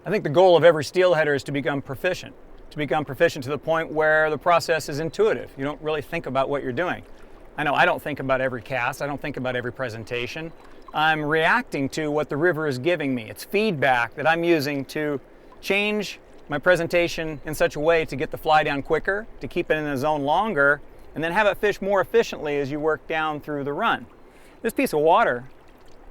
I think the goal of every steelheader is to become proficient to the point where the process is intuitive. You don't really think about what you're doing. I know I don't think about every cast, I don't think about every presentation. I'm reacting to what the river is giving me. It's feedback that I'm using to change my presentation in such a way to get the fly down quicker, to keep it in the zone longer, and then have it fish more efficiently as you work down through the run. This piece of water,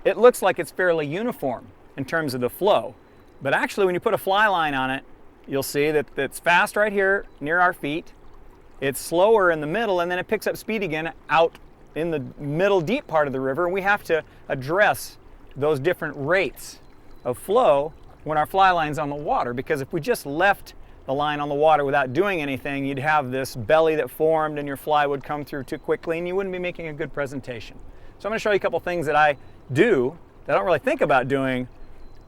it looks like it's fairly uniform in terms of the flow, but actually when you put a fly line on it, you'll see that it's fast right here near our feet, it's slower in the middle, and then it picks up speed again out in the middle deep part of the river, and we have to address those different rates of flow when our fly line's on the water, because if we just left the line on the water without doing anything, you'd have this belly that formed and your fly would come through too quickly and you wouldn't be making a good presentation. So I'm going to show you a couple things that I do that I don't really think about doing,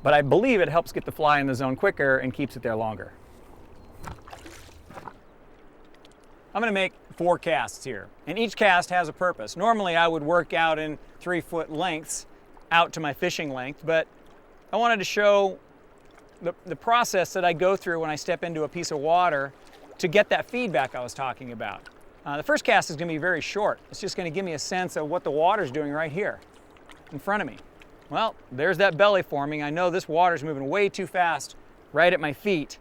but I believe it helps get the fly in the zone quicker and keeps it there longer. I'm going to make 4 casts here, and each cast has a purpose. Normally I would work out in 3-foot lengths out to my fishing length, but I wanted to show the process that I go through when I step into a piece of water to get that feedback I was talking about. The first cast is going to be very short. It's just going to give me a sense of what the water's doing right here in front of me. Well, there's that belly forming. I know this water's moving way too fast right at my feet,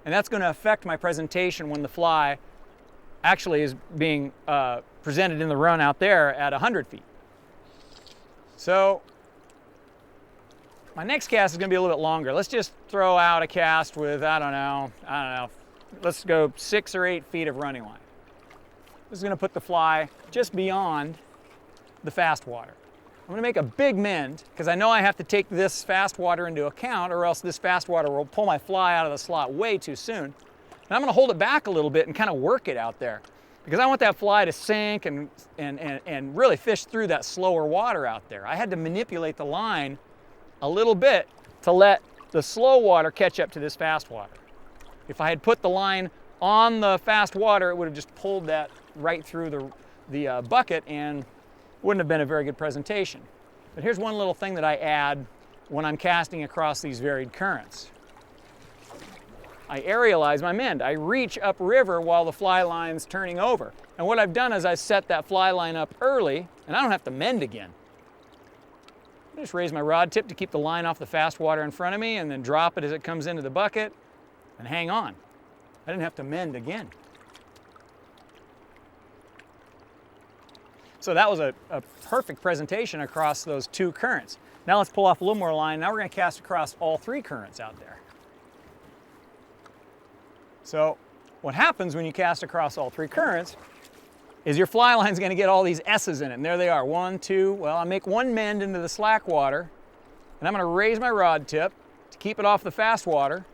and that's going to affect my presentation when the fly actually is being presented in the run out there at 100 feet. So my next cast is going to be a little bit longer. Let's just throw out a cast with, I don't know, let's go 6 or 8 feet of running line. This is going to put the fly just beyond the fast water. I'm going to make a big mend because I know I have to take this fast water into account, or else this fast water will pull my fly out of the slot way too soon. And I'm going to hold it back a little bit and kind of work it out there because I want that fly to sink and really fish through that slower water out there. I had to manipulate the line a little bit to let the slow water catch up to this fast water. If I had put the line on the fast water, it would have just pulled that right through the bucket and wouldn't have been a very good presentation. But here's one little thing that I add when I'm casting across these varied currents. I aerialize my mend. I reach upriver while the fly line's turning over. And what I've done is I set that fly line up early, and I don't have to mend again. I just raise my rod tip to keep the line off the fast water in front of me and then drop it as it comes into the bucket and hang on. I didn't have to mend again. So that was a perfect presentation across those 2 currents. Now let's pull off a little more line. Now we're going to cast across all 3 currents out there. So what happens when you cast across all 3 currents is your fly line's going to get all these S's in it. And there they are, 1, 2, well, I make 1 mend into the slack water, and I'm going to raise my rod tip to keep it off the fast water.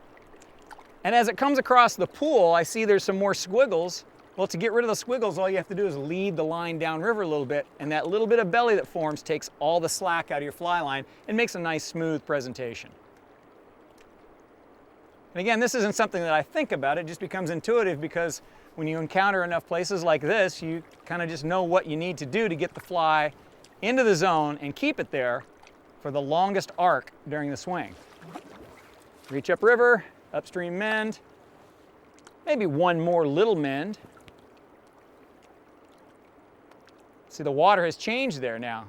And as it comes across the pool, I see there's some more squiggles. Well, to get rid of the squiggles, all you have to do is lead the line downriver a little bit, and that little bit of belly that forms takes all the slack out of your fly line and makes a nice smooth presentation. And again, this isn't something that I think about, it just becomes intuitive because when you encounter enough places like this, you kind of just know what you need to do to get the fly into the zone and keep it there for the longest arc during the swing. Reach upriver, upstream mend, maybe 1 more little mend. See, the water has changed there now.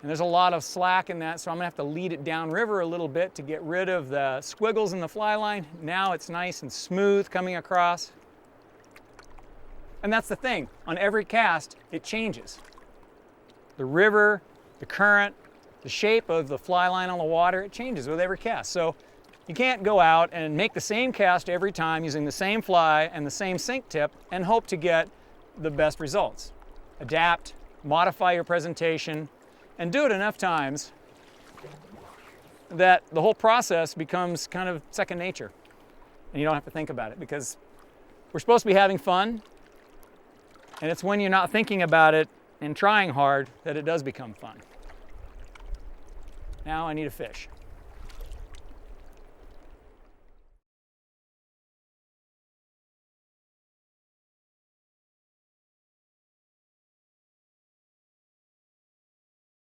And there's a lot of slack in that, so I'm going to have to lead it downriver a little bit to get rid of the squiggles in the fly line. Now it's nice and smooth coming across. And that's the thing. On every cast, it changes. The river, the current, the shape of the fly line on the water, it changes with every cast. So you can't go out and make the same cast every time using the same fly and the same sink tip and hope to get the best results. Adapt, modify your presentation, and do it enough times that the whole process becomes kind of second nature. And you don't have to think about it because we're supposed to be having fun, and it's when you're not thinking about it and trying hard that it does become fun. Now I need a fish.